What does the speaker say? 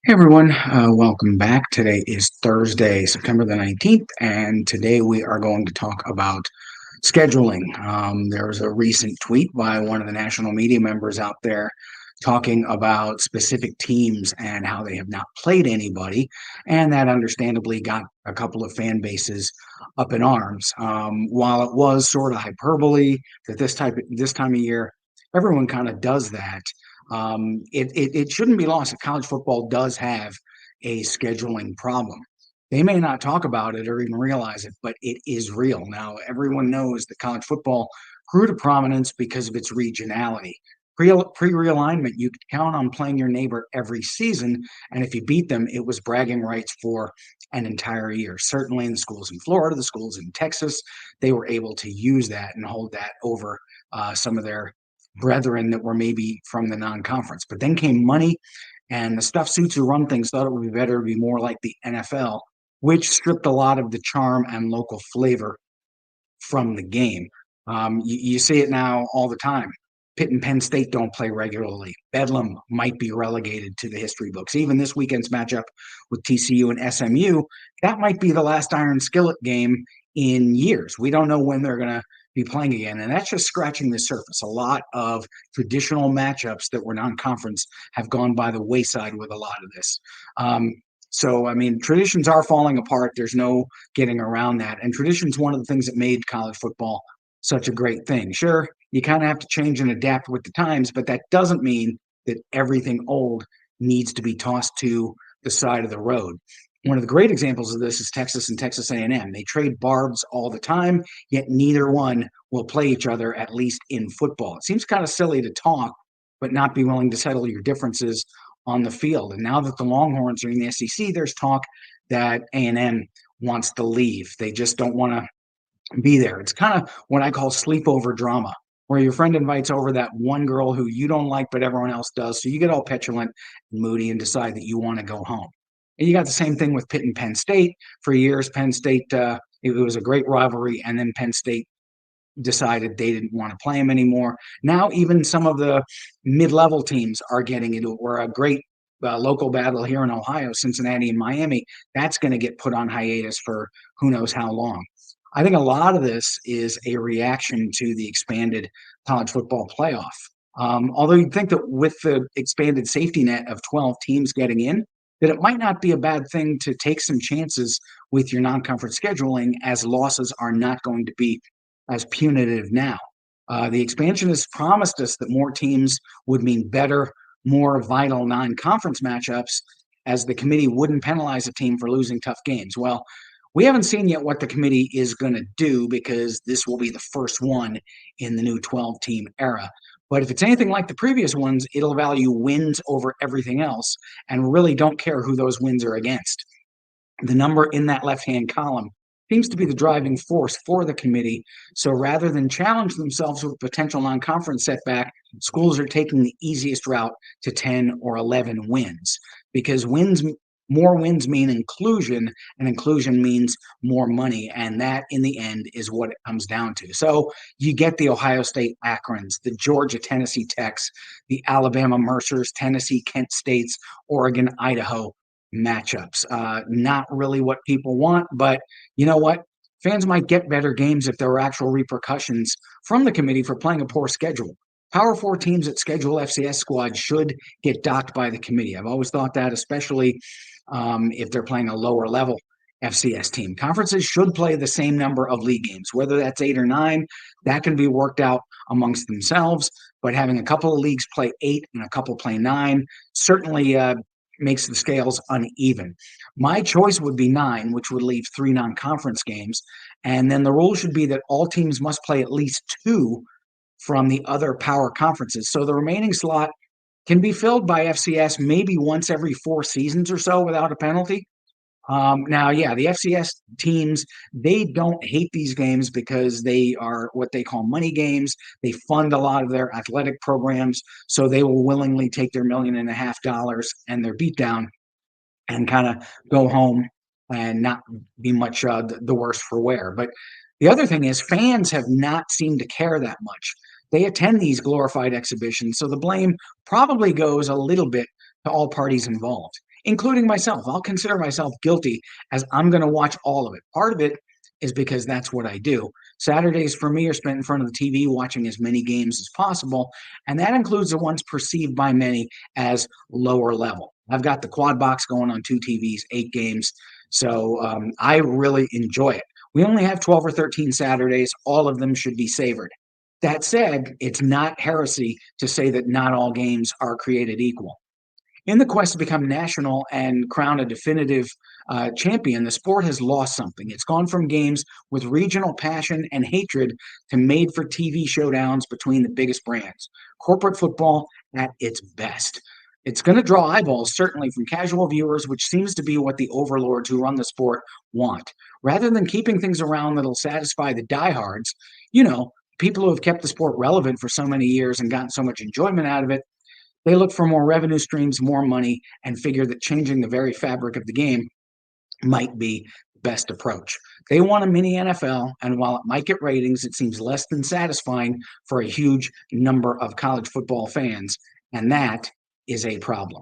Hey everyone, welcome back. Today is Thursday, September the 19th, and today we are going to talk about scheduling. There was a recent tweet by one of the national media members out there talking about specific teams and how they have not played anybody, and that understandably got a couple of fan bases up in arms. While it was sort of hyperbole that this time of year, everyone kind of does that. It shouldn't be lost that college football does have a scheduling problem. They may not talk about it or even realize it, but it is real. Now, everyone knows that college football grew to prominence because of its regionality. Pre realignment, you could count on playing your neighbor every season, and if you beat them, it was bragging rights for an entire year. Certainly in the schools in Florida, the schools in Texas, they were able to use that and hold that over some of their brethren that were maybe from the non-conference. But then came money, and the stuff suits who run things thought it would be better to be more like the NFL, which stripped a lot of the charm and local flavor from the game. You see it now all the time. Pitt and Penn State don't play regularly. Bedlam might be relegated to the history books. Even this weekend's matchup with TCU and SMU, that might be the last Iron Skillet game in years. We don't know when they're going to be playing again. And that's just scratching the surface. A lot of traditional matchups that were non conference have gone by the wayside with a lot of this. I mean, traditions are falling apart. There's no getting around that. And tradition's one of the things that made college football such a great thing. Sure, you kind of have to change and adapt with the times, but that doesn't mean that everything old needs to be tossed to the side of the road. One of the great examples of this is Texas and Texas A&M. They trade barbs all the time, yet neither one will play each other, at least in football. It seems kind of silly to talk, but not be willing to settle your differences on the field. And now that the Longhorns are in the SEC, there's talk that A&M wants to leave. They just don't want to be there. It's kind of what I call sleepover drama, where your friend invites over that one girl who you don't like, but everyone else does. So you get all petulant and moody and decide that you want to go home. And you got the same thing with Pitt and Penn State. For years, Penn State, it was a great rivalry, and then Penn State decided they didn't want to play them anymore. Now, even some of the mid-level teams are getting into it. We're a great local battle here in Ohio, Cincinnati and Miami. That's going to get put on hiatus for who knows how long. I think a lot of this is a reaction to the expanded college football playoff. Although you'd think that with the expanded safety net of 12 teams getting in, that it might not be a bad thing to take some chances with your non-conference scheduling, as losses are not going to be as punitive now. The expansion has promised us that more teams would mean better, more vital non-conference matchups, as the committee wouldn't penalize a team for losing tough games. Well, we haven't seen yet what the committee is going to do, because this will be the first one in the new 12-team era. But if it's anything like the previous ones, it'll value wins over everything else and really don't care who those wins are against. The number in that left-hand column seems to be the driving force for the committee. So rather than challenge themselves with potential non-conference setback, schools are taking the easiest route to 10 or 11 wins, because more wins mean inclusion, and inclusion means more money. And that, in the end, is what it comes down to. So you get the Ohio State Akrons, the Georgia Tennessee Techs, the Alabama Mercers, Tennessee Kent States, Oregon Idaho matchups. Not really what people want, but you know what? Fans might get better games if there were actual repercussions from the committee for playing a poor schedule. Power four teams that schedule FCS squads should get docked by the committee. I've always thought that, especially if they're playing a lower level FCS team. Conferences should play the same number of league games, whether that's 8 or 9. That can be worked out amongst themselves. But having a couple of leagues play 8 and a couple play 9 certainly makes the scales uneven. My choice would be 9, which would leave 3 non-conference games. And then the rule should be that all teams must play at least 2 from the other power conferences. So the remaining slot can be filled by FCS maybe once every 4 seasons or so without a penalty. Now, yeah, the FCS teams, they don't hate these games because they are what they call money games. They fund a lot of their athletic programs, so they will willingly take their $1.5 million and their beatdown and kind of go home and not be much the worse for wear. But the other thing is, fans have not seemed to care that much. They attend these glorified exhibitions, so the blame probably goes a little bit to all parties involved. including myself. I'll consider myself guilty as I'm going to watch all of it. Part of it is because that's what I do. Saturdays for me are spent in front of the TV watching as many games as possible, and that includes the ones perceived by many as lower level. I've got the quad box going on two TVs, 8 games, so I really enjoy it. We only have 12 or 13 Saturdays. All of them should be savored. That said, it's not heresy to say that not all games are created equal. In the quest to become national and crown a definitive champion, the sport has lost something. It's gone from games with regional passion and hatred to made for TV showdowns between the biggest brands. Corporate football at its best. It's going to draw eyeballs, certainly, from casual viewers, which seems to be what the overlords who run the sport want. Rather than keeping things around that'll satisfy the diehards, you know, people who have kept the sport relevant for so many years and gotten so much enjoyment out of it, they look for more revenue streams, more money, and figure that changing the very fabric of the game might be the best approach. They want a mini NFL, and while it might get ratings, it seems less than satisfying for a huge number of college football fans, and that is a problem.